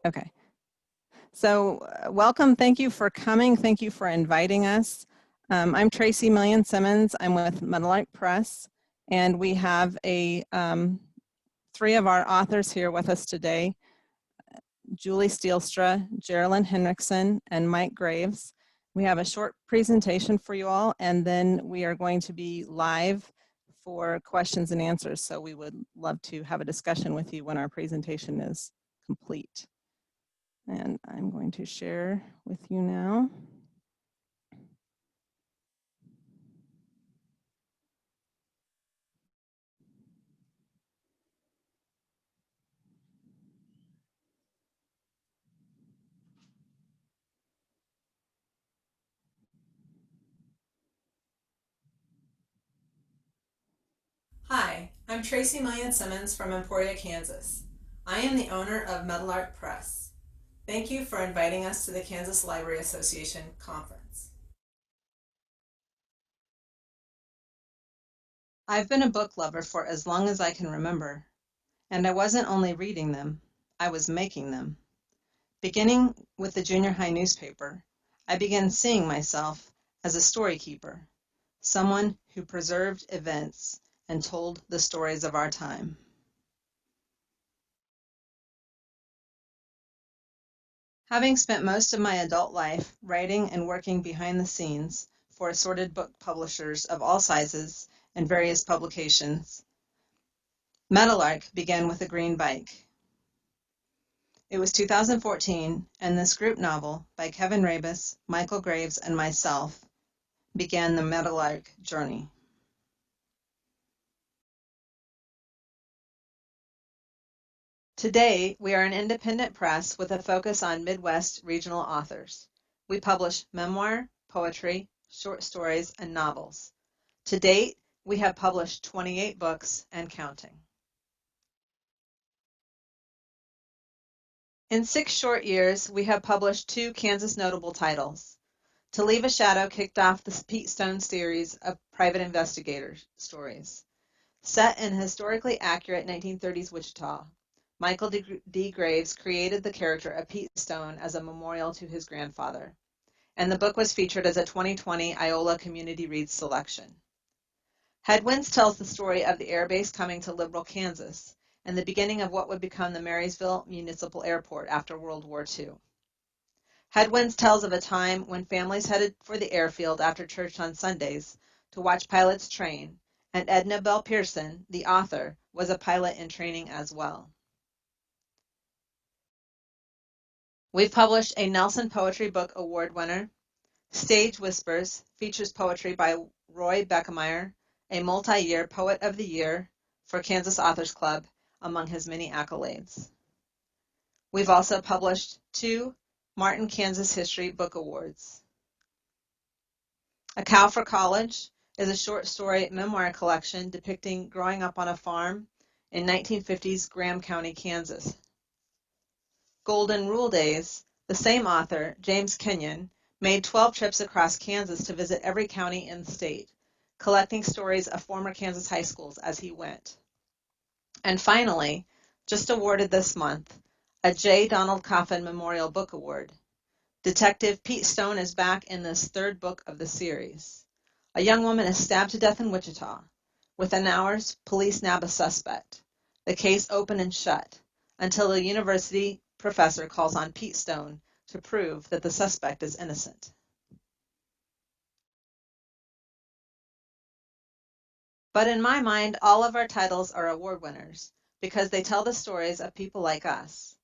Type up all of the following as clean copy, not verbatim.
Okay. So welcome. Thank you for coming. Thank you for inviting us. I'm Tracy Simmons. I'm with Meadowlark Press, and we have three of our authors here with us today, Julie Stielstra, Jerilynn Henrikson, and Mike Graves. We have a short presentation for you all, and then we are going to be live for questions and answers. So we would love to have a discussion with you when our presentation is complete. And I'm going to share with you now. Hi, I'm Tracy Simmons from Emporia, Kansas. I am the owner of Meadowlark Press. Thank you for inviting us to the Kansas Library Association conference. I've been a book lover for as long as I can remember, and I wasn't only reading them, I was making them. Beginning with the junior high newspaper, I began seeing myself as a story keeper, someone who preserved events and told the stories of our time. Having spent most of my adult life writing and working behind the scenes for assorted book publishers of all sizes and various publications, Meadowlark began with a green bike. It was 2014, and this group novel by Kevin Rabus, Michael Graves, and myself began the Meadowlark journey. Today, we are an independent press with a focus on Midwest regional authors. We publish memoir, poetry, short stories, and novels. To date, we have published 28 books and counting. In 6 short years, we have published 2 Kansas notable titles. To Leave a Shadow kicked off the Pete Stone series of private investigator stories. Set in historically accurate 1930s Wichita, Michael D. Graves created the character of Pete Stone as a memorial to his grandfather, and the book was featured as a 2020 Iola Community Reads selection. Headwinds tells the story of the air base coming to Liberal, Kansas, and the beginning of what would become the Marysville Municipal Airport after World War II. Headwinds tells of a time when families headed for the airfield after church on Sundays to watch pilots train, and Edna Bell Pearson, the author, was a pilot in training as well. We've published a Nelson Poetry Book Award winner. Stage Whispers features poetry by Roy Beckemeyer, a multi-year Poet of the Year for Kansas Authors Club, among his many accolades. We've also published 2 Martin Kansas History Book Awards. A Cow for College is a short story memoir collection depicting growing up on a farm in 1950s Graham County, Kansas. Golden Rule Days, the same author, James Kenyon, made 12 trips across Kansas to visit every county in the state, collecting stories of former Kansas high schools as he went. And finally, just awarded this month, a J. Donald Coffin Memorial Book Award. Detective Pete Stone is back in this 3rd book of the series. A young woman is stabbed to death in Wichita. Within hours, police nab a suspect. The case open and shut until a university professor calls on Pete Stone to prove that the suspect is innocent. But in my mind, all of our titles are award winners because they tell the stories of people like us.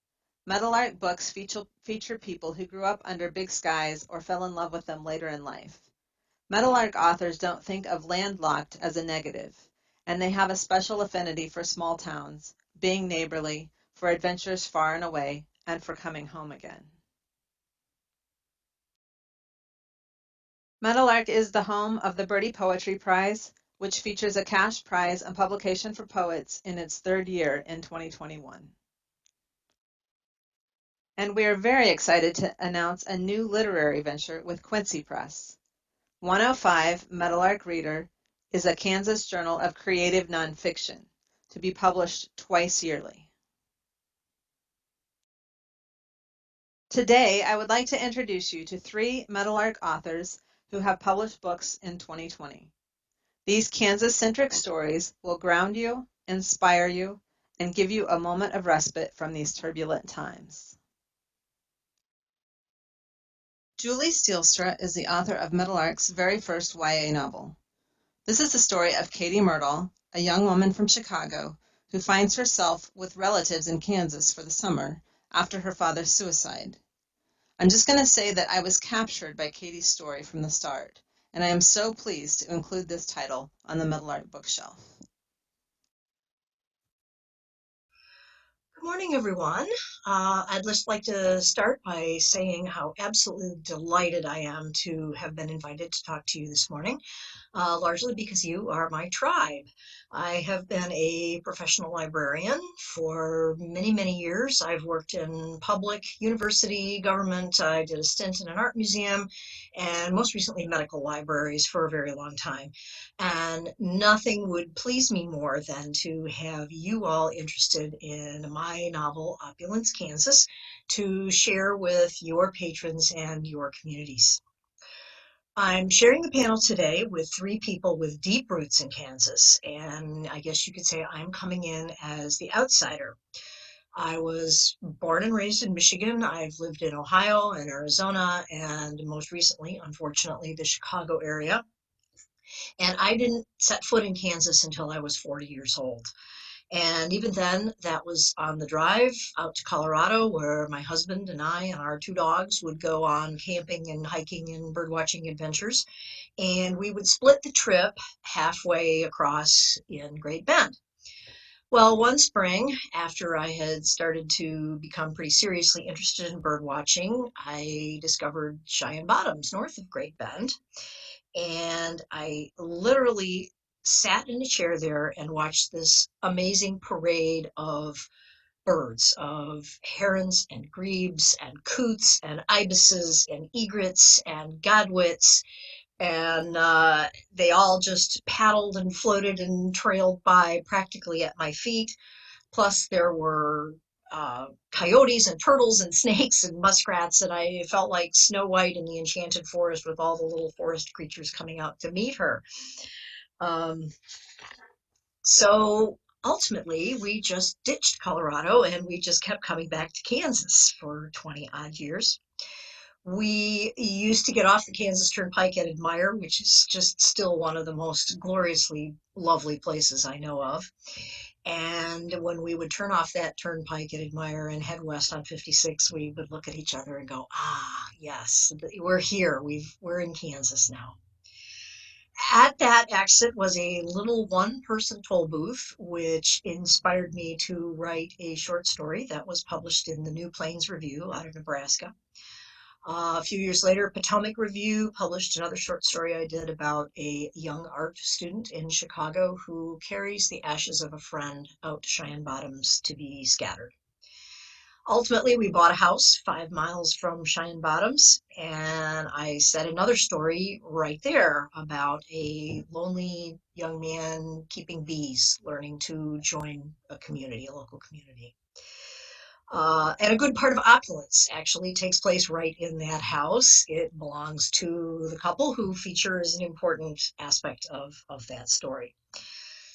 Meadowlark books feature people who grew up under big skies or fell in love with them later in life. Meadowlark authors don't think of landlocked as a negative, and they have a special affinity for small towns, being neighborly, for adventures far and away, and for coming home again. Meadowlark is the home of the Birdie Poetry Prize, which features a cash prize and publication for poets in its 3rd year in 2021. And we are very excited to announce a new literary venture with Quincy Press. 105 Meadowlark Reader is a Kansas journal of creative nonfiction to be published twice yearly. Today, I would like to introduce you to 3 Meadowlark authors who have published books in 2020. These Kansas-centric stories will ground you, inspire you, and give you a moment of respite from these turbulent times. Julie Stielstra is the author of Meadowlark's very first YA novel. This is the story of Katie Myrtle, a young woman from Chicago who finds herself with relatives in Kansas for the summer after her father's suicide. I'm just going to say that I was captured by Katie's story from the start, and I am so pleased to include this title on the Meadowlark bookshelf. Good morning, everyone. I'd just like to start by saying how absolutely delighted I am to have been invited to talk to you this morning, largely because you are my tribe. I have been a professional librarian for many, many years. I've worked in public, university, government. I did a stint in an art museum, and most recently medical libraries for a very long time. And nothing would please me more than to have you all interested in my novel, Opulence, Kansas, to share with your patrons and your communities. I'm sharing the panel today with 3 people with deep roots in Kansas, and I guess you could say I'm coming in as the outsider. I was born and raised in Michigan. I've lived in Ohio and Arizona, and most recently, unfortunately, the Chicago area. And I didn't set foot in Kansas until I was 40 years old. And even then, that was on the drive out to Colorado, where my husband and I and our 2 dogs would go on camping and hiking and birdwatching adventures. And we would split the trip halfway across in Great Bend. Well, one spring, after I had started to become pretty seriously interested in bird watching, I discovered Cheyenne Bottoms north of Great Bend. And I literally sat in a chair there and watched this amazing parade of birds, of herons and grebes and coots and ibises and egrets and godwits. And they all just paddled and floated and trailed by practically at my feet. Plus, there were coyotes and turtles and snakes and muskrats, and I felt like Snow White in the Enchanted Forest with all the little forest creatures coming out to meet her. So ultimately, we just ditched Colorado and we just kept coming back to Kansas for 20 odd years. We used to get off the Kansas Turnpike at Admire, which is just still one of the most gloriously lovely places I know of. And when we would turn off that turnpike at Admire and head west on 56, we would look at each other and go, ah, yes, we're here. We're in Kansas now. At that exit was a little one-person toll booth, which inspired me to write a short story that was published in the New Plains Review out of Nebraska. A few years later, Potomac Review published another short story I did about a young art student in Chicago who carries the ashes of a friend out to Cheyenne Bottoms to be scattered. Ultimately, we bought a house 5 miles from Cheyenne Bottoms, and I set another story right there about a lonely young man keeping bees, learning to join a community, a local community. And a good part of Opulence actually takes place right in that house. It belongs to the couple who feature as an important aspect of that story.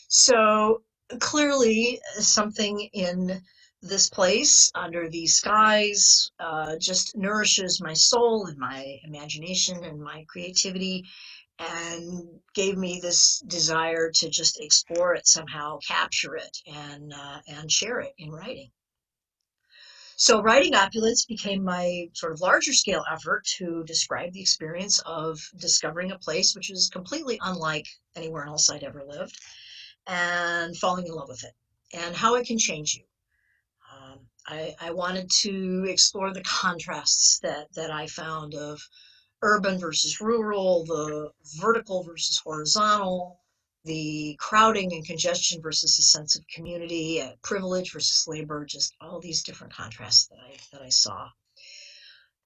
So clearly something in this place under these skies just nourishes my soul and my imagination and my creativity and gave me this desire to just explore it somehow, capture it, and share it in writing. So writing Opulence became my sort of larger scale effort to describe the experience of discovering a place which is completely unlike anywhere else I'd ever lived and falling in love with it and how it can change you. I wanted to explore the contrasts that I found of urban versus rural, the vertical versus horizontal, the crowding and congestion versus a sense of community, privilege versus labor, just all these different contrasts that I saw.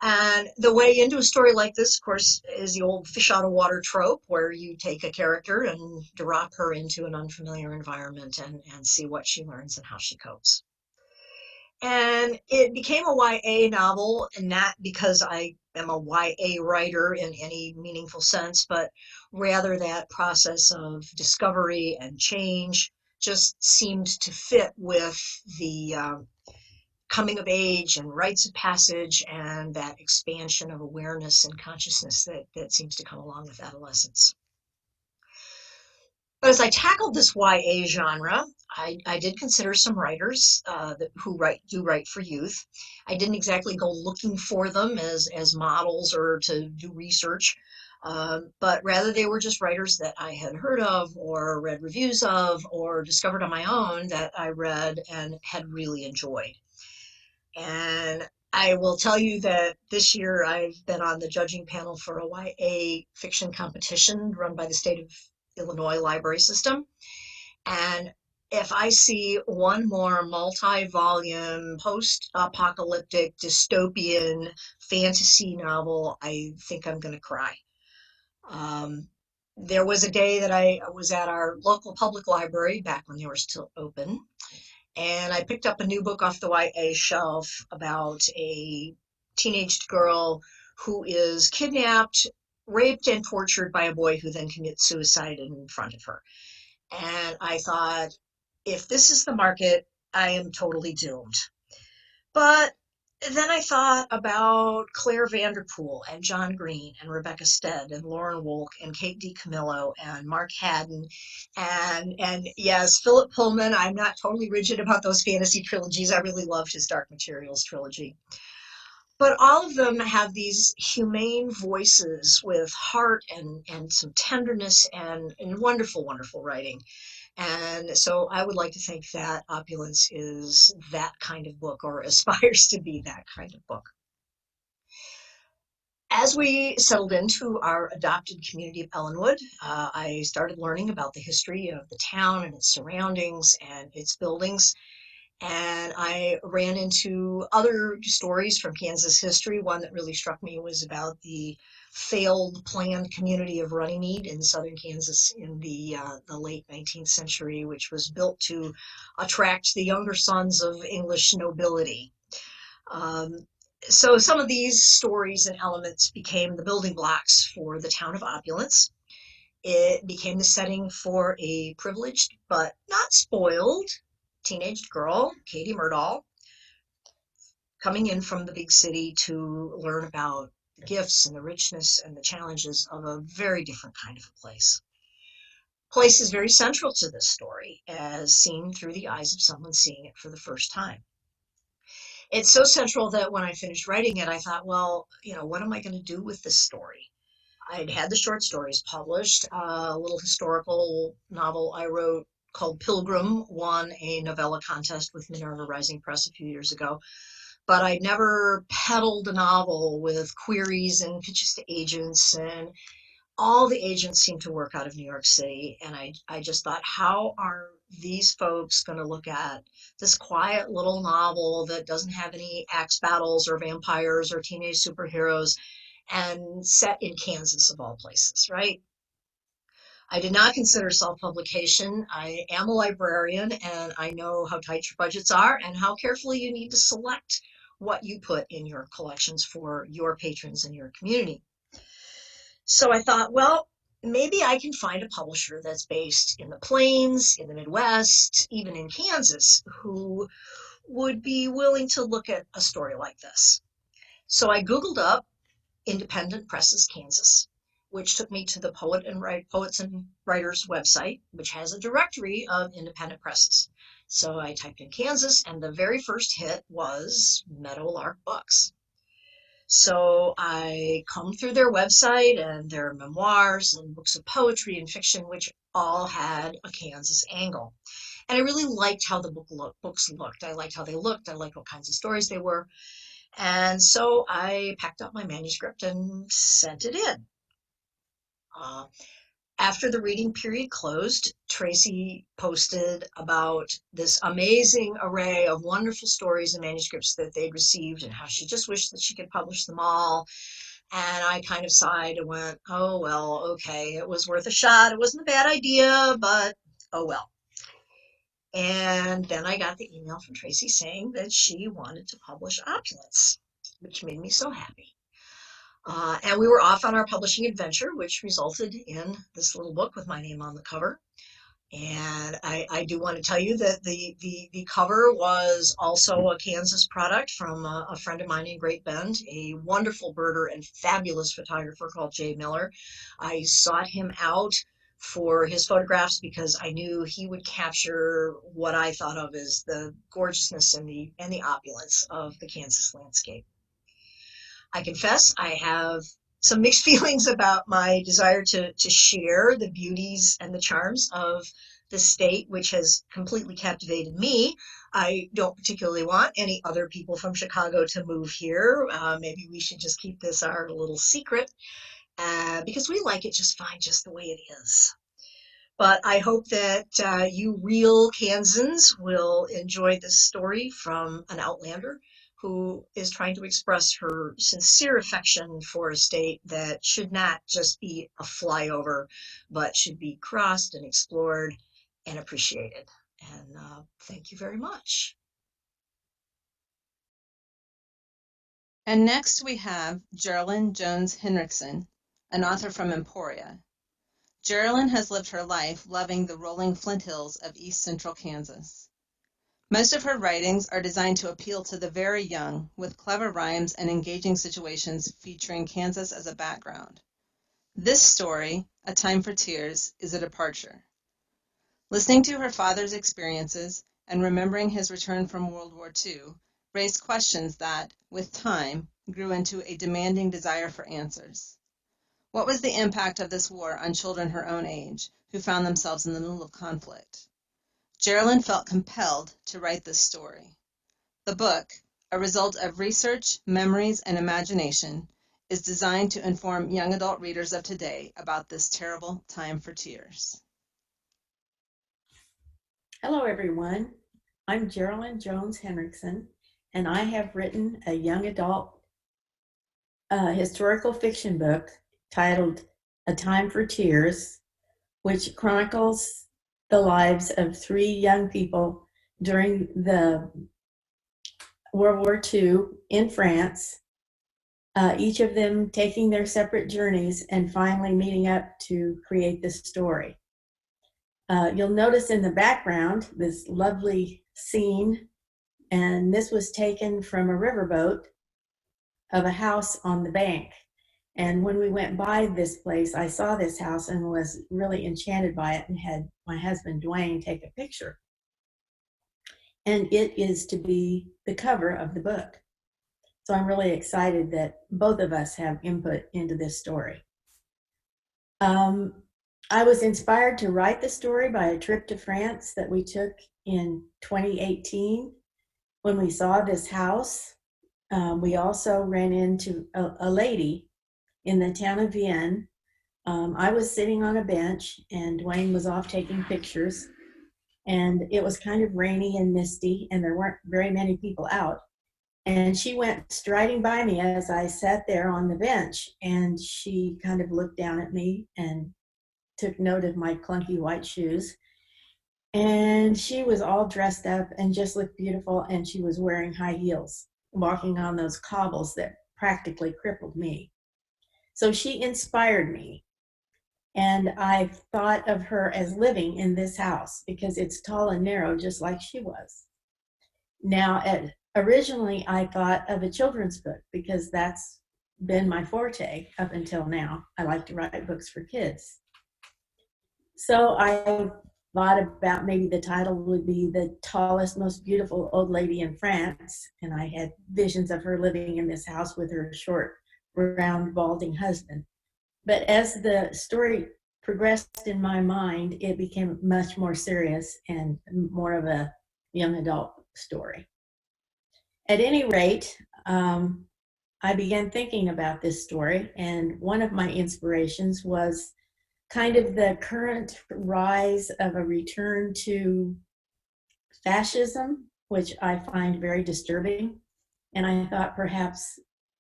And the way into a story like this, of course, is the old fish out of water trope where you take a character and drop her into an unfamiliar environment and see what she learns and how she copes. And it became a YA novel, and not because I am a YA writer in any meaningful sense, but rather that process of discovery and change just seemed to fit with the coming of age and rites of passage and that expansion of awareness and consciousness that seems to come along with adolescence. But as I tackled this YA genre, I did consider some writers who do write for youth. I didn't exactly go looking for them as models or to do research, but rather they were just writers that I had heard of or read reviews of or discovered on my own that I read and had really enjoyed. And I will tell you that this year I've been on the judging panel for a YA fiction competition run by the state of Illinois library system. And if I see one more multi-volume, post-apocalyptic, dystopian fantasy novel, I think I'm going to cry. There was a day that I was at our local public library back when they were still open, and I picked up a new book off the YA shelf about a teenaged girl who is kidnapped, raped, and tortured by a boy who then commits suicide in front of her. And I thought, if this is the market, I am totally doomed. But then I thought about Claire Vanderpool and John Green and Rebecca Stead and Lauren Wolk and Kate DiCamillo and Mark Haddon and yes, Philip Pullman. I'm not totally rigid about those fantasy trilogies. I really loved his Dark Materials trilogy. But all of them have these humane voices with heart and some tenderness and wonderful, wonderful writing. And so I would like to think that Opulence is that kind of book, or aspires to be that kind of book. As we settled into our adopted community of Ellenwood, I started learning about the history of the town and its surroundings and its buildings. And I ran into other stories from Kansas history. One that really struck me was about the failed planned community of Runnymede in southern Kansas in the late 19th century, which was built to attract the younger sons of English nobility. So some of these stories and elements became the building blocks for the town of Opulence. It became the setting for a privileged but not spoiled teenage girl, Katie Murdahl, coming in from the big city to learn about the gifts and the richness and the challenges of a very different kind of a place. Place is very central to this story, as seen through the eyes of someone seeing it for the first time. It's so central that when I finished writing it, I thought, well, what am I going to do with this story? I'd had the short stories published. A little historical novel I wrote called Pilgrim won a novella contest with Minerva Rising Press a few years ago. But I never peddled a novel with queries and pitches to agents, and all the agents seem to work out of New York City. And I just thought, how are these folks going to look at this quiet little novel that doesn't have any axe battles or vampires or teenage superheroes and set in Kansas of all places, right? I did not consider self-publication. I am a librarian and I know how tight your budgets are and how carefully you need to select what you put in your collections for your patrons and your community. So I thought, well, maybe I can find a publisher that's based in the Plains, in the Midwest, even in Kansas, who would be willing to look at a story like this. So I Googled up Independent Presses Kansas, which took me to the Poets and Writers website, which has a directory of independent presses. So I typed in Kansas, and the very first hit was Meadowlark Books. So I combed through their website and their memoirs and books of poetry and fiction, which all had a Kansas angle. And I really liked how the books looked. I liked how they looked. I liked what kinds of stories they were. And so I packed up my manuscript and sent it in. After the reading period closed, Tracy posted about this amazing array of wonderful stories and manuscripts that they'd received and how she just wished that she could publish them all. And I kind of sighed and went, oh, well, okay, it was worth a shot. It wasn't a bad idea, but oh, well. And then I got the email from Tracy saying that she wanted to publish Opulence, which made me so happy. And we were off on our publishing adventure, which resulted in this little book with my name on the cover. And I do want to tell you that the cover was also a Kansas product from a friend of mine in Great Bend, a wonderful birder and fabulous photographer called Jay Miller. I sought him out for his photographs because I knew he would capture what I thought of as the gorgeousness and the opulence of the Kansas landscape. I confess I have some mixed feelings about my desire to share the beauties and the charms of the state, which has completely captivated me. I don't particularly want any other people from Chicago to move here. Maybe we should just keep this our little secret because we like it just fine, just the way it is. But I hope that you real Kansans will enjoy this story from an outlander who is trying to express her sincere affection for a state that should not just be a flyover, but should be crossed and explored and appreciated. And thank you very much. And next we have Jerilynn Jones Henrikson, an author from Emporia. Jerilynn has lived her life loving the rolling flint hills of east central Kansas. Most of her writings are designed to appeal to the very young, with clever rhymes and engaging situations featuring Kansas as a background. This story, A Time for Tears, is a departure. Listening to her father's experiences and remembering his return from World War II raised questions that, with time, grew into a demanding desire for answers. What was the impact of this war on children her own age, who found themselves in the middle of conflict? Jerilynn felt compelled to write this story. The book, a result of research, memories, and imagination, is designed to inform young adult readers of today about this terrible time for tears. Hello, everyone. I'm Jerilynn Jones Henrikson, and I have written a young adult historical fiction book titled A Time for Tears, which chronicles the lives of 3 young people during the World War II in France, each of them taking their separate journeys and finally meeting up to create this story. You'll notice in the background this lovely scene, and this was taken from a riverboat of a house on the bank. And when we went by this place, I saw this house and was really enchanted by it and had my husband Dwayne take a picture. And it is to be the cover of the book. So I'm really excited that both of us have input into this story. I was inspired to write the story by a trip to France that we took in 2018 when we saw this house. We also ran into a lady in the town of Vienne. I was sitting on a bench and Dwayne was off taking pictures, and it was kind of rainy and misty and there weren't very many people out. And she went striding by me as I sat there on the bench, and she kind of looked down at me and took note of my clunky white shoes. And she was all dressed up and just looked beautiful, and she was wearing high heels, walking on those cobbles that practically crippled me. So she inspired me. And I thought of her as living in this house because it's tall and narrow, just like she was. Now, originally, I thought of a children's book because that's been my forte up until now. I like to write books for kids. So I thought about maybe the title would be The Tallest, Most Beautiful Old Lady in France. And I had visions of her living in this house with her short, round, balding husband. But as the story progressed in my mind, it became much more serious and more of a young adult story. At any rate, I began thinking about this story, and one of my inspirations was kind of the current rise of a return to fascism, which I find very disturbing. And I thought perhaps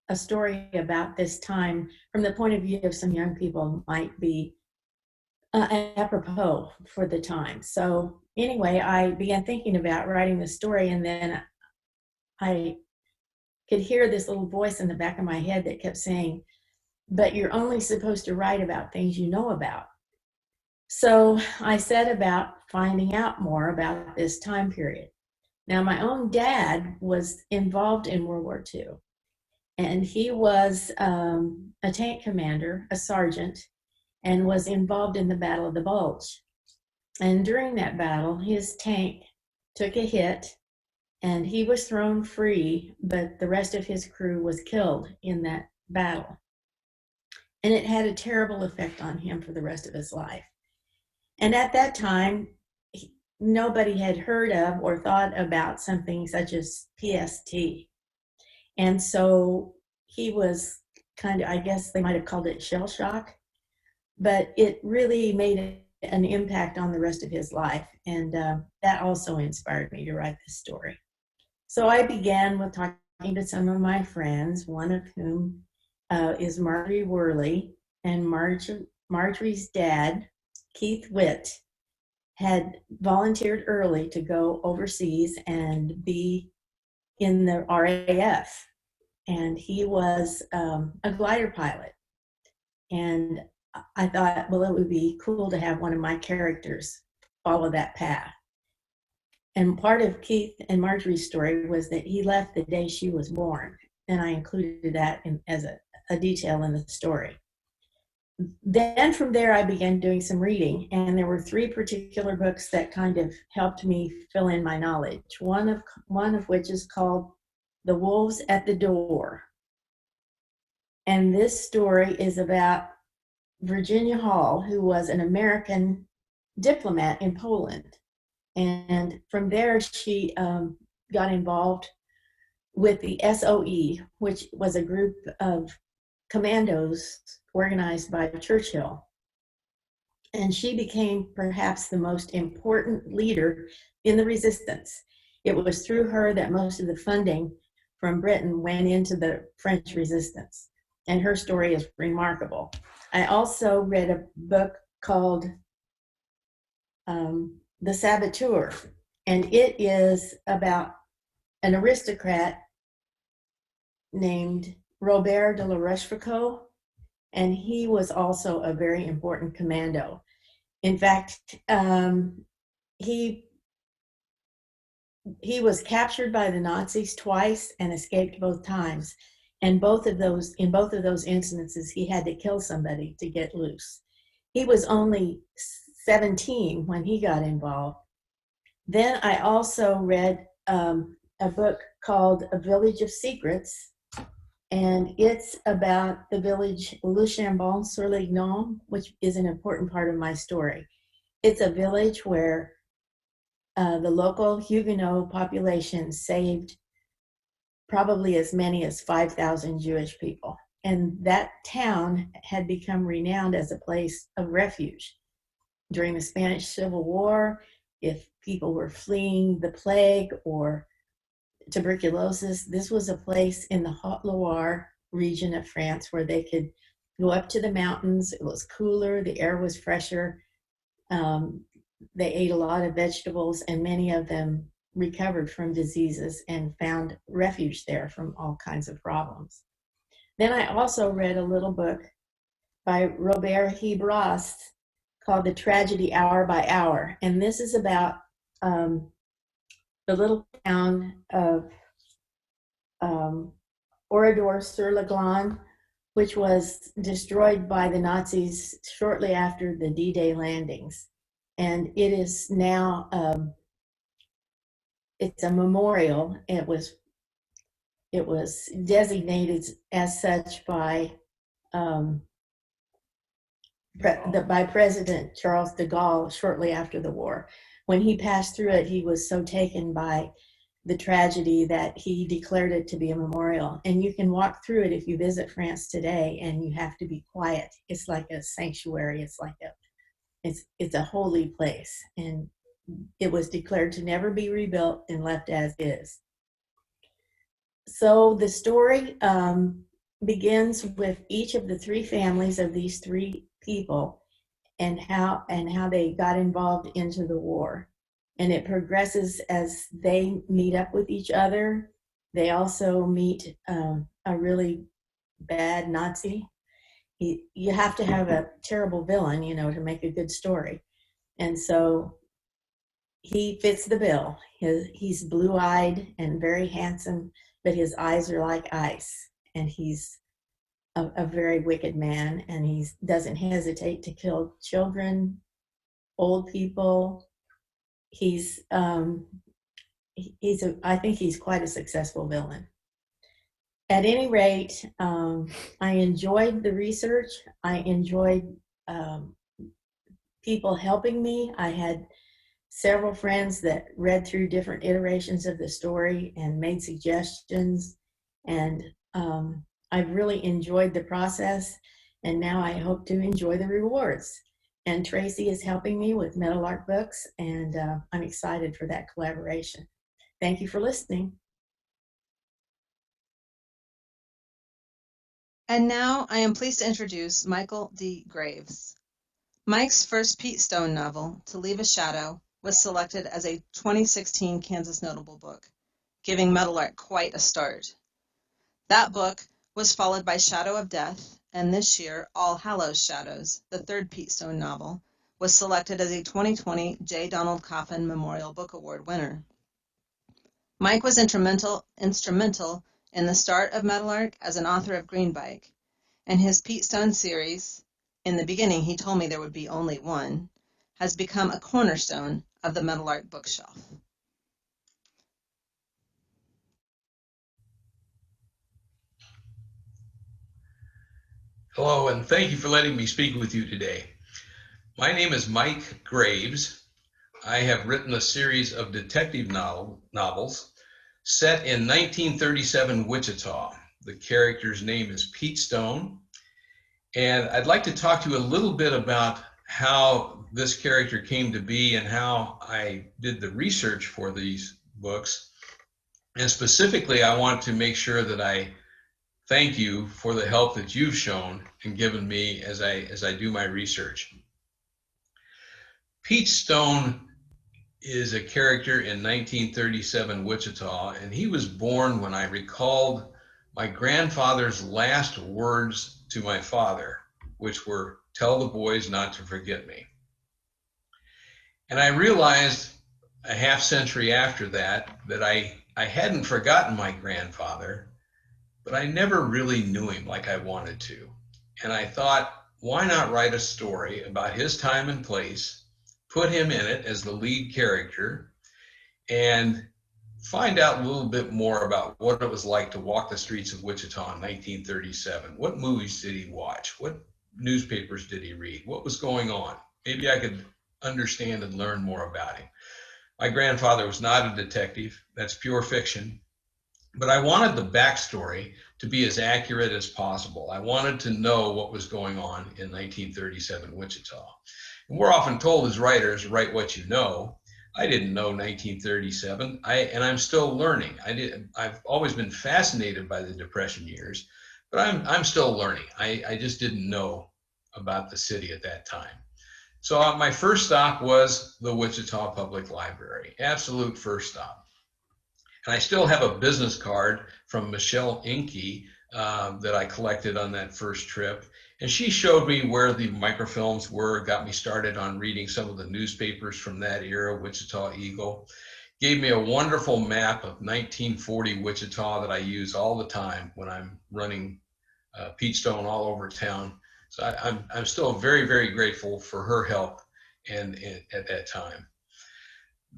a story about this time from the point of view of some young people might be apropos for the time. So anyway, I began thinking about writing the story, and then I could hear this little voice in the back of my head that kept saying, but you're only supposed to write about things you know about. So I set about finding out more about this time period. Now, my own dad was involved in World War II, and he was a tank commander, a sergeant, and was involved in the Battle of the Bulge. And during that battle, his tank took a hit and he was thrown free, but the rest of his crew was killed in that battle. And it had a terrible effect on him for the rest of his life. And at that time, nobody had heard of or thought about something such as PST. And so he was kind of, I guess they might have called it shell shock, but it really made an impact on the rest of his life. And that also inspired me to write this story. So I began with talking to some of my friends, one of whom is Marjorie Worley, and Marjorie's dad, Keith Witt, had volunteered early to go overseas and be in the RAF. And he was a glider pilot. And I thought, well, it would be cool to have one of my characters follow that path. And part of Keith and Marjorie's story was that he left the day she was born. And I included that as a detail in the story. Then from there, I began doing some reading, and there were 3 particular books that kind of helped me fill in my knowledge. One of which is called The Wolves at the Door. And this story is about Virginia Hall, who was an American diplomat in Poland. And from there, she got involved with the SOE, which was a group of commandos organized by Churchill. And she became perhaps the most important leader in the resistance. It was through her that most of the funding from Britain went into the French resistance. And her story is remarkable. I also read a book called The Saboteur, and it is about an aristocrat named Robert de la Rochefoucauld, and he was also a very important commando. In fact, he was captured by the Nazis twice and escaped both times. And in both of those instances, he had to kill somebody to get loose. He was only 17 when he got involved. Then I also read a book called A Village of Secrets, and it's about the village Le Chambon-sur-Lignon, which is an important part of my story. It's a village where the local Huguenot population saved probably as many as 5,000 Jewish people. And that town had become renowned as a place of refuge. During the Spanish Civil War, if people were fleeing the plague or tuberculosis, this was a place in the Haute-Loire region of France where they could go up to the mountains. It was cooler, the air was fresher. They ate a lot of vegetables, and many of them recovered from diseases and found refuge there from all kinds of problems. Then I also read a little book by Robert Hibras called The Tragedy Hour by Hour. And this is about the little town of Oradour-sur-le-Glane, which was destroyed by the Nazis shortly after the D-Day landings. And it is now, it's a memorial. It was designated as such by President Charles de Gaulle shortly after the war. When he passed through it, he was so taken by the tragedy that he declared it to be a memorial. And you can walk through it if you visit France today, and you have to be quiet. It's like a sanctuary. It's a holy place, and it was declared to never be rebuilt and left as is. So the story begins with each of the 3 families of these 3 people and how they got involved into the war. And it progresses as they meet up with each other. They also meet a really bad Nazi. You have to have a terrible villain, to make a good story. And so he fits the bill. He's blue-eyed and very handsome, but his eyes are like ice. And he's a very wicked man, and he doesn't hesitate to kill children, old people. I think he's quite a successful villain. At any rate, I enjoyed the research. I enjoyed people helping me. I had several friends that read through different iterations of the story and made suggestions, and I've really enjoyed the process, and now I hope to enjoy the rewards. And Tracy is helping me with Meadowlark Books, and I'm excited for that collaboration. Thank you for listening. And now I am pleased to introduce Michael D. Graves. Mike's first Pete Stone novel, To Leave a Shadow, was selected as a 2016 Kansas Notable Book, giving Meadowlark quite a start. That book was followed by Shadow of Death, and this year, All Hallows Shadows, the third Pete Stone novel, was selected as a 2020 J. Donald Coffin Memorial Book Award winner. Mike was instrumental in the start of Meadowlark as an author of Greenbike, and his Pete Stone series, in the beginning he told me there would be only one, has become a cornerstone of the Meadowlark bookshelf. Hello, and thank you for letting me speak with you today. My name is Mike Graves. I have written a series of detective novels set in 1937 Wichita. The character's name is Pete Stone, and I'd like to talk to you a little bit about how this character came to be and how I did the research for these books. And specifically, I want to make sure that I thank you for the help that you've shown and given me as I do my research. Pete Stone is a character in 1937 Wichita, and he was born when I recalled my grandfather's last words to my father, which were, "Tell the boys not to forget me." And I realized a half century after that I hadn't forgotten my grandfather, but I never really knew him like I wanted to. And I thought, why not write a story about his time and place, put him in it as the lead character, and find out a little bit more about what it was like to walk the streets of Wichita in 1937. What movies did he watch? What newspapers did he read? What was going on? Maybe I could understand and learn more about him. My grandfather was not a detective. That's pure fiction. But I wanted the backstory to be as accurate as possible. I wanted to know what was going on in 1937 Wichita. And we're often told as writers, write what you know. I didn't know 1937, and I'm still learning. I've always been fascinated by the Depression years, but I'm still learning. I just didn't know about the city at that time. So my first stop was the Wichita Public Library, absolute first stop. And I still have a business card from Michelle Inke that I collected on that first trip. And she showed me where the microfilms were, got me started on reading some of the newspapers from that era, Wichita Eagle. Gave me a wonderful map of 1940 Wichita that I use all the time when I'm running Pete Stone all over town. So I'm still very, very grateful for her help and at that time.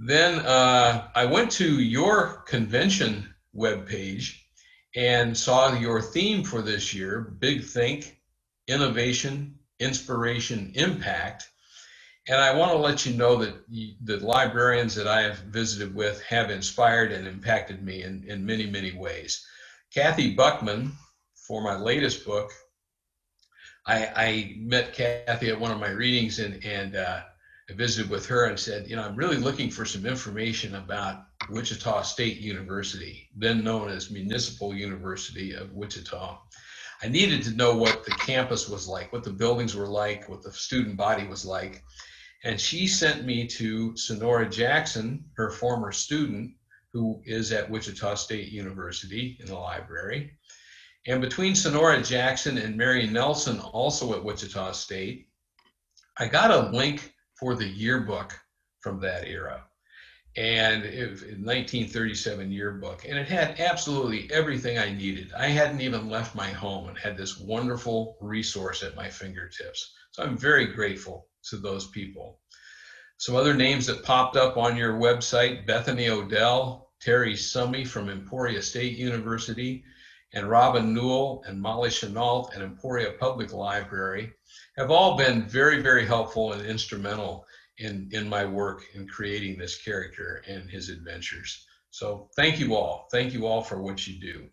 Then I went to your convention webpage and saw your theme for this year, Big Think, Innovation, Inspiration, Impact. And I want to let you know that the librarians that I have visited with have inspired and impacted me in many, many ways. Kathy Buckman, for my latest book, I met Kathy at one of my readings and I visited with her and said, I'm really looking for some information about Wichita State University, then known as Municipal University of Wichita. I needed to know what the campus was like, what the buildings were like, what the student body was like. And she sent me to Sonora Jackson, her former student, who is at Wichita State University in the library. And between Sonora Jackson and Mary Nelson, also at Wichita State, I got a link for the yearbook from that era. And it was a 1937 yearbook. And it had absolutely everything I needed. I hadn't even left my home and had this wonderful resource at my fingertips. So I'm very grateful to those people. Some other names that popped up on your website: Bethany Odell, Terry Summey from Emporia State University, and Robin Newell and Molly Chenault at Emporia Public Library have all been very, very helpful and instrumental in my work in creating this character and his adventures. So thank you all. Thank you all for what you do.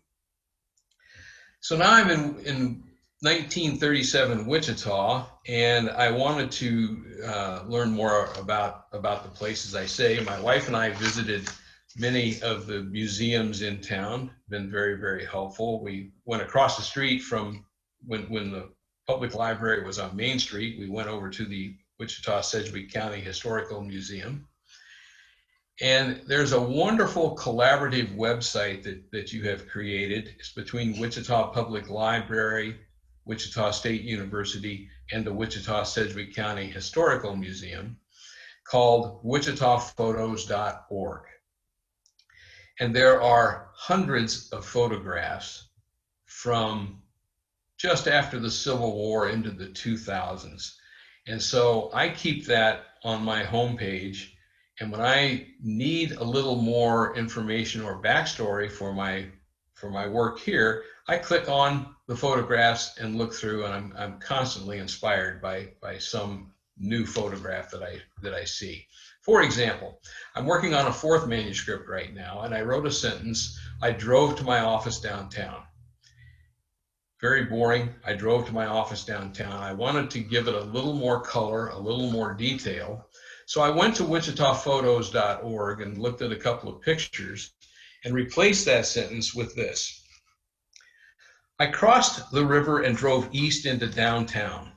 So now I'm in 1937 Wichita, and I wanted to learn more about the places I say. My wife and I visited many of the museums in town, been very, very helpful. We went across the street from when the public library was on Main Street. We went over to the Wichita Sedgwick County Historical Museum. And there's a wonderful collaborative website that you have created. It's between Wichita Public Library, Wichita State University, and the Wichita Sedgwick County Historical Museum, called wichitaphotos.org. And there are hundreds of photographs from just after the Civil War into the 2000s. And so I keep that on my homepage. And when I need a little more information or backstory for my work here, I click on the photographs and look through, and I'm constantly inspired by some new photograph that I see. For example, I'm working on a fourth manuscript right now, and I wrote a sentence: I drove to my office downtown. Very boring. I drove to my office downtown. I wanted to give it a little more color, a little more detail. So I went to wichitaphotos.org and looked at a couple of pictures and replaced that sentence with this: I crossed the river and drove east into downtown.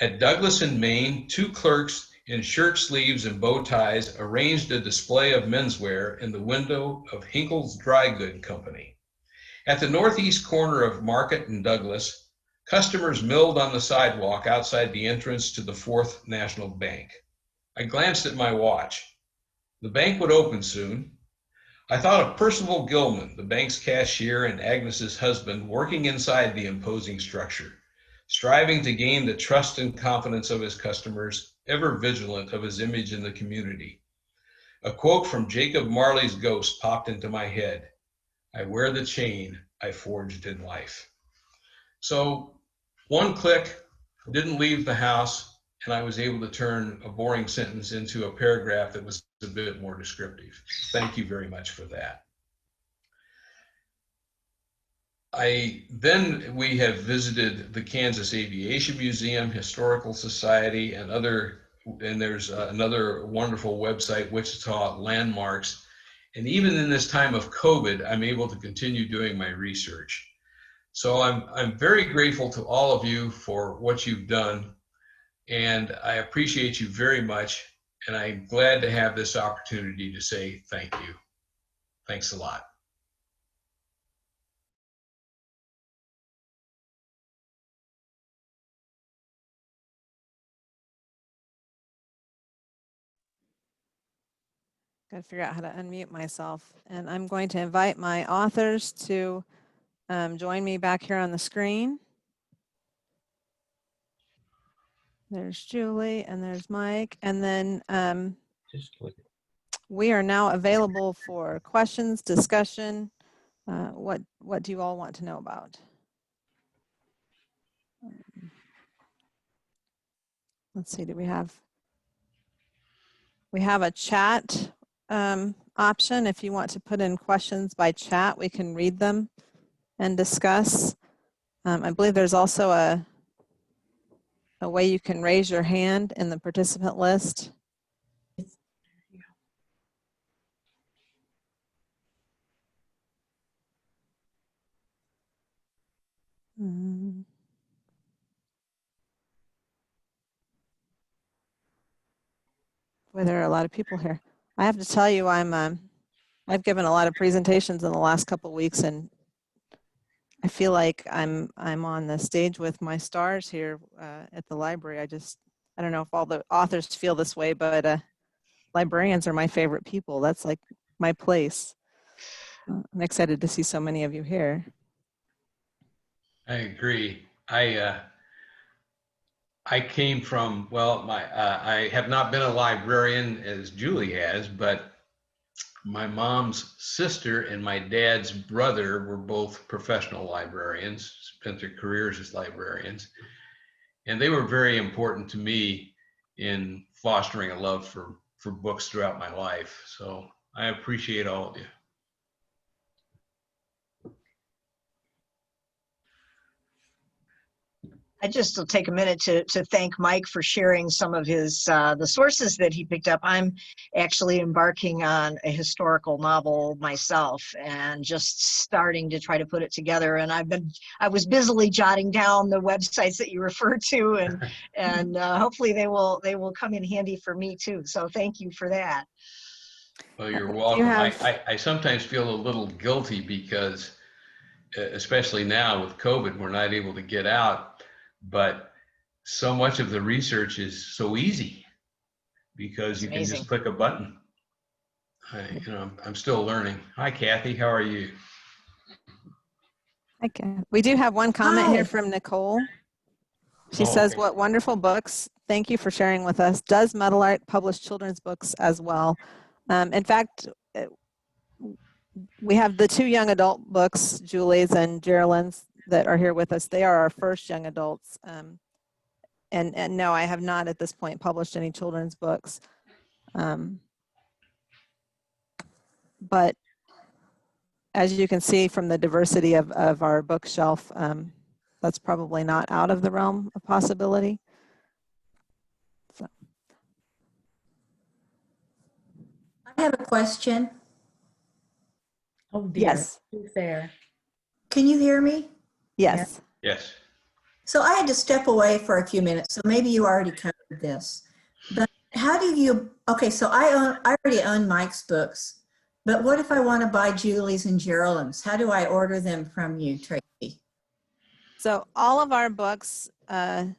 At Douglas and Main, two clerks in shirt sleeves and bow ties arranged a display of menswear in the window of Hinkle's Dry Good Company. At the northeast corner of Market and Douglas, customers milled on the sidewalk outside the entrance to the Fourth National Bank. I glanced at my watch. The bank would open soon. I thought of Percival Gilman, the bank's cashier, and Agnes's husband, working inside the imposing structure, striving to gain the trust and confidence of his customers, ever vigilant of his image in the community. A quote from Jacob Marley's Ghost popped into my head: I wear the chain I forged in life. So one click, didn't leave the house, and I was able to turn a boring sentence into a paragraph that was a bit more descriptive. Thank you very much for that. Then we have visited the Kansas Aviation Museum, Historical Society, and there's another wonderful website, Wichita Landmarks. And even in this time of COVID, I'm able to continue doing my research. So I'm very grateful to all of you for what you've done, and I appreciate you very much. And I'm glad to have this opportunity to say thank you. Thanks a lot. Got to figure out how to unmute myself. And I'm going to invite my authors to join me back here on the screen. There's Julie and there's Mike. And then we are now available for questions, discussion. What do you all want to know about? Let's see, do we have a chat option. If you want to put in questions by chat, we can read them and discuss. I believe there's also a way you can raise your hand in the participant list. Boy, there are a lot of people here. I have to tell you, I've given a lot of presentations in the last couple of weeks, and I feel like I'm on the stage with my stars here at the library. I don't know if all the authors feel this way, but librarians are my favorite people. That's like my place. I'm excited to see so many of you here. I agree. I came from, well, I have not been a librarian as Julie has, but my mom's sister and my dad's brother were both professional librarians, spent their careers as librarians. And they were very important to me in fostering a love for books throughout my life. So I appreciate all of you. I just will take a minute to thank Mike for sharing some of his the sources that he picked up. I'm actually embarking on a historical novel myself and just starting to try to put it together. And I was busily jotting down the websites that you referred to, and hopefully they will come in handy for me too. So thank you for that. Well, you're welcome. I sometimes feel a little guilty because, especially now with COVID, we're not able to get out. But so much of the research is so easy because you can just click a button. I'm still learning. Hi, Kathy. How are you? Hi, Kathy. We do have one comment here from Nicole. She says, okay. "What wonderful books. Thank you for sharing with us. Does Meadowlark publish children's books as well?" In fact, we have the 2 young adult books, Julie's and Jerilynn's, that are here with us. They are our first young adults. And no, I have not at this point published any children's books. But as you can see from the diversity of our bookshelf, that's probably not out of the realm of possibility. So. I have a question. Oh dear. Yes. Who's there? Can you hear me? Yes. Yes. So I had to step away for a few minutes, so maybe you already covered this. But how do you, okay, so I already own Mike's books, but what if I want to buy Julie's and Jerilynn's? How do I order them from you, Tracy? So all of our books can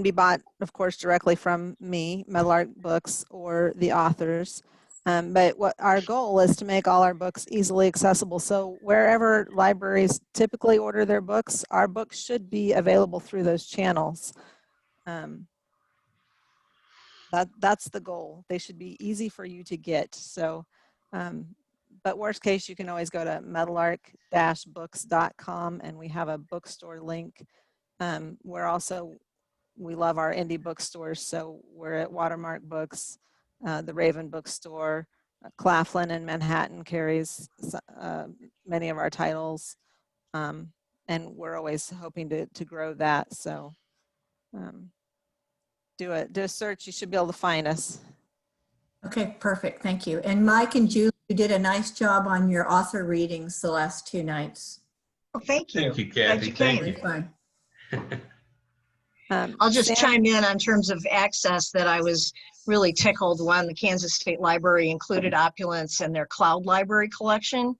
be bought, of course, directly from me, Meadowlark Books, or the authors. But what our goal is to make all our books easily accessible. So wherever libraries typically order their books, our books should be available through those channels. That's the goal. They should be easy for you to get. So, but worst case, you can always go to meadowlark-books.com, and we have a bookstore link. We love our indie bookstores, so we're at Watermark Books, the Raven Bookstore, Claflin in Manhattan carries many of our titles, and we're always hoping to grow that. So do a search, you should be able to find us. Okay, perfect, thank you. And Mike and Julie, you did a nice job on your author readings the last 2 nights. Well, thank you. Thank you, Kathy. Thank you. Very fun. I'll just Sam? chime in on terms of access that I was really tickled when the Kansas State Library included Opulence in their cloud library collection.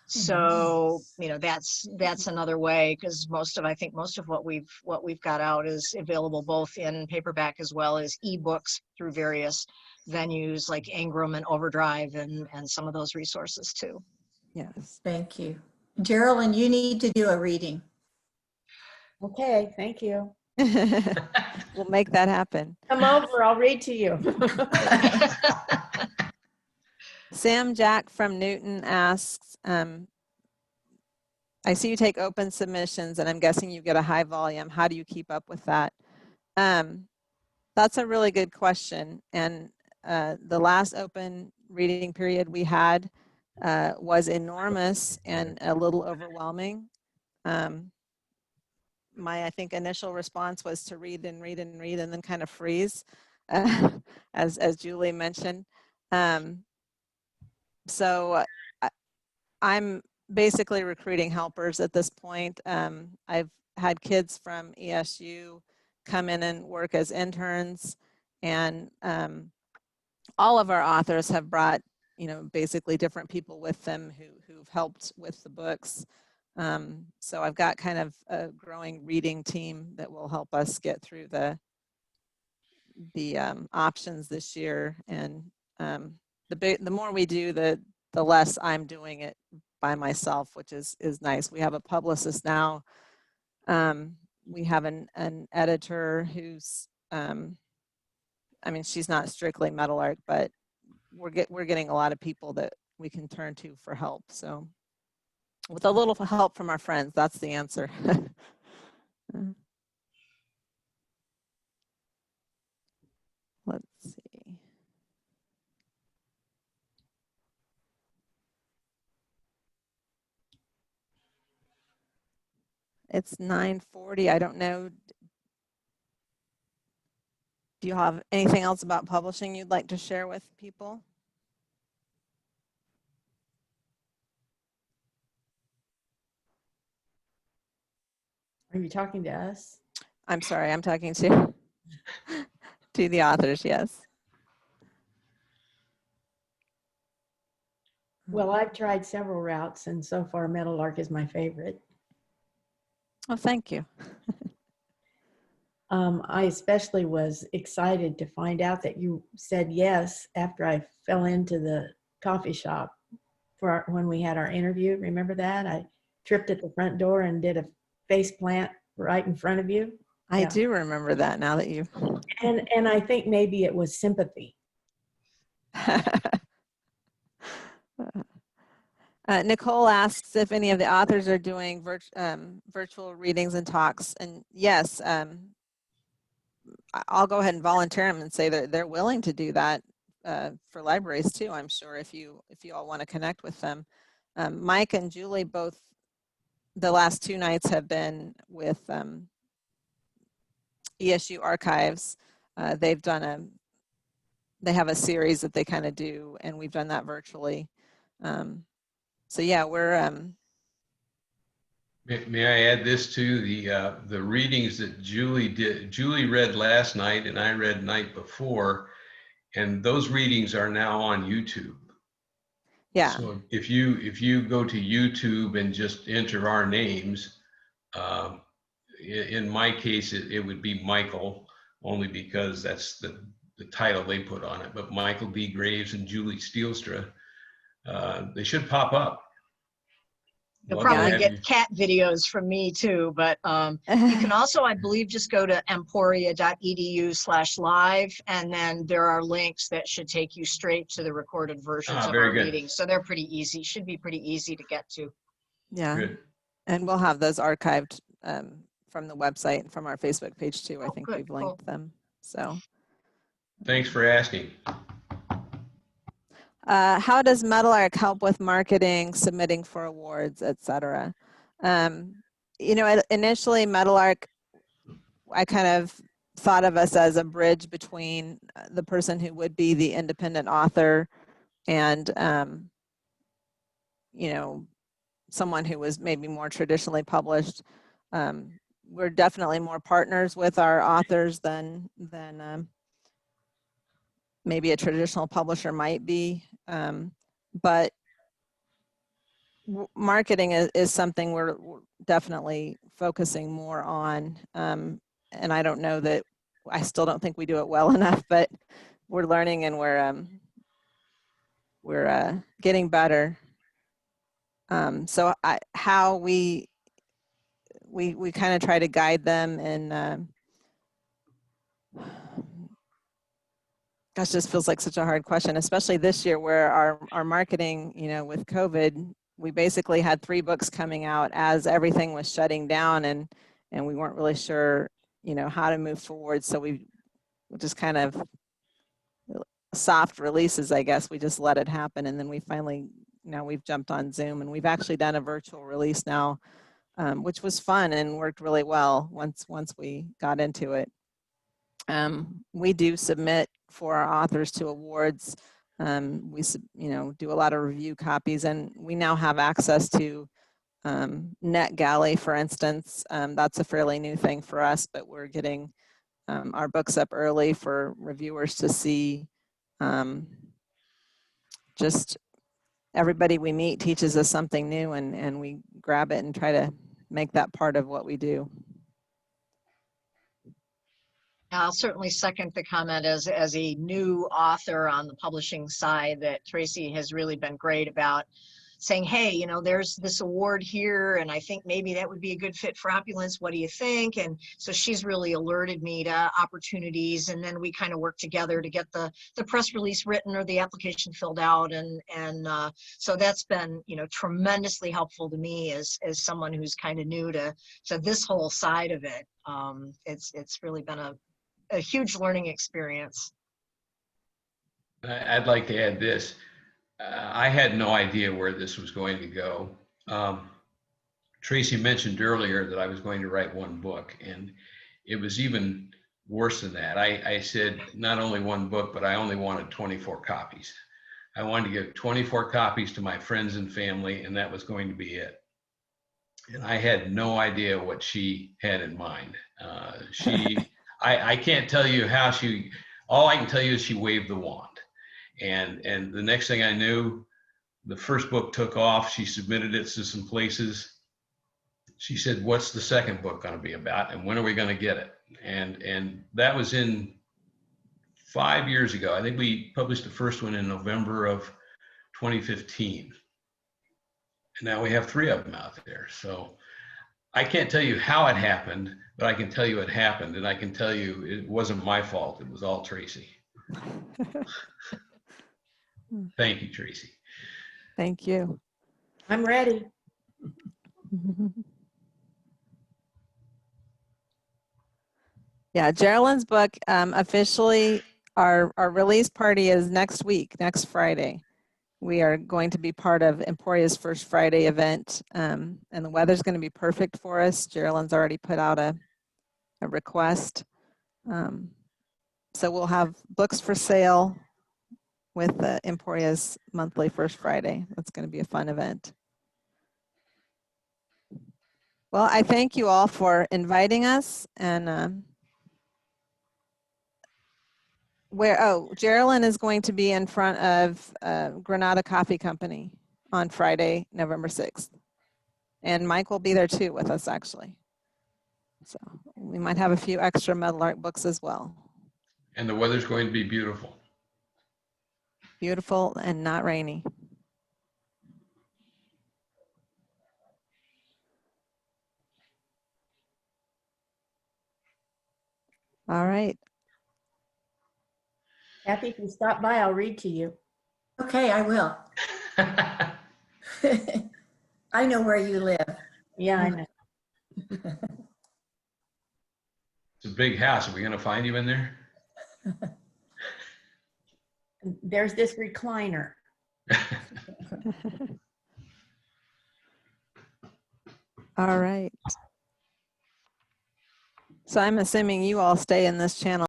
So, that's another way, because I think most of what we've got out is available both in paperback as well as ebooks through various venues like Ingram and Overdrive and some of those resources too. Yes. Thank you. Jerilynn, you need to do a reading. Okay, thank you. We'll make that happen. Come over, I'll read to you. Sam Jack from Newton asks, I see you take open submissions, and I'm guessing you get a high volume. How do you keep up with that? That's a really good question. And the last open reading period we had was enormous and a little overwhelming. My, I think, initial response was to read and read and read and then kind of freeze, as Julie mentioned. So I'm basically recruiting helpers at this point. I've had kids from ESU come in and work as interns, and all of our authors have brought, basically different people with them who've helped with the books. So I've got kind of a growing reading team that will help us get through the options this year. And the more we do, the less I'm doing it by myself, which is nice. We have a publicist now. We have an editor who's, she's not strictly Meadowlark, but we're getting a lot of people that we can turn to for help. So with a little help from our friends, that's the answer. Let's see. It's 9:40. I don't know. Do you have anything else about publishing you'd like to share with people? Are you talking to us? I'm sorry, I'm talking to the authors, yes. Well, I've tried several routes, and so far Meadowlark is my favorite. Oh, thank you. I especially was excited to find out that you said yes after I fell into the coffee shop when we had our interview. Remember that? I tripped at the front door and did a face plant right in front of you. I do remember that now that you. And I think maybe it was sympathy. Nicole asks if any of the authors are doing virtual readings and talks, and yes, I'll go ahead and volunteer them and say that they're willing to do that for libraries too. I'm sure if you all want to connect with them. Mike and Julie both the last 2 nights have been with ESU Archives. They have a series that they kind of do, and we've done that virtually. So yeah, we're. May I add this to the readings that Julie did? Julie read last night, and I read night before, and those readings are now on YouTube. Yeah. So if you go to YouTube and just enter our names, in my case it would be Michael, only because that's the title they put on it. But Michael D. Graves and Julie Stielstra, they should pop up. You'll probably get cat videos from me too, but you can also, I believe, just go to emporia.edu/live, and then there are links that should take you straight to the recorded versions of our readings. So they're pretty easy, should be pretty easy to get to. Yeah, good. And we'll have those archived from the website and from our Facebook page too. I think we've linked them. So thanks for asking. How does Meadowlark help with marketing, submitting for awards, etc.? Initially Meadowlark, I kind of thought of us as a bridge between the person who would be the independent author and, someone who was maybe more traditionally published. We're definitely more partners with our authors than maybe a traditional publisher might be. But marketing is something we're definitely focusing more on. And I don't know that, I still don't think we do it well enough, but we're learning and we're getting better. So how we kind of try to guide them, and gosh, this feels like such a hard question, especially this year where our marketing, with COVID, we basically had 3 books coming out as everything was shutting down, and we weren't really sure, how to move forward. So we just kind of soft releases, I guess. We just let it happen, and then we finally, now we've jumped on Zoom, and we've actually done a virtual release now, which was fun and worked really well once we got into it. We do submit for our authors to awards. We do a lot of review copies, and we now have access to NetGalley, for instance. That's a fairly new thing for us, but we're getting our books up early for reviewers to see. Just everybody we meet teaches us something new, and we grab it and try to make that part of what we do. I'll certainly second the comment as a new author on the publishing side that Tracy has really been great about saying, hey, you know, there's this award here, and I think maybe that would be a good fit for Opulence. What do you think? And so she's really alerted me to opportunities, and then we kind of work together to get the press release written or the application filled out. And so that's been, you know, tremendously helpful to me as someone who's kind of new to this whole side of it. It's really been a huge learning experience. I'd like to add this. I had no idea where this was going to go. Tracy mentioned earlier that I was going to write one book, and it was even worse than that. I said not only one book, but I only wanted 24 copies. I wanted to give 24 copies to my friends and family, and that was going to be it. And I had no idea what she had in mind. I can't tell you how all I can tell you is she waved the wand. And the next thing I knew, the first book took off. She submitted it to some places. She said, what's the second book going to be about? And when are we going to get it? And that was in 5 years ago. I think we published the first one in November of 2015. And now we have 3 of them out there. So I can't tell you how it happened, but I can tell you it happened. And I can tell you it wasn't my fault. It was all Tracy. Thank you, Tracy. Thank you. I'm ready. Yeah, Jerilynn's book officially, our release party is next week, next Friday. We are going to be part of Emporia's First Friday event, and the weather's going to be perfect for us. Jerilynn's already put out a request. So we'll have books for sale with Emporia's monthly First Friday. That's going to be a fun event. Well, I thank you all for inviting us, and Jerilynn is going to be in front of Granada Coffee Company on Friday, November 6th. And Mike will be there too with us, actually. So we might have a few extra Meadowlark books as well. And the weather's going to be beautiful. Beautiful and not rainy. All right. Kathy, if you stop by, I'll read to you. Okay, I will. I know where you live. Yeah, I know. It's a big house. Are we going to find you in there? There's this recliner. All right. So I'm assuming you all stay in this channel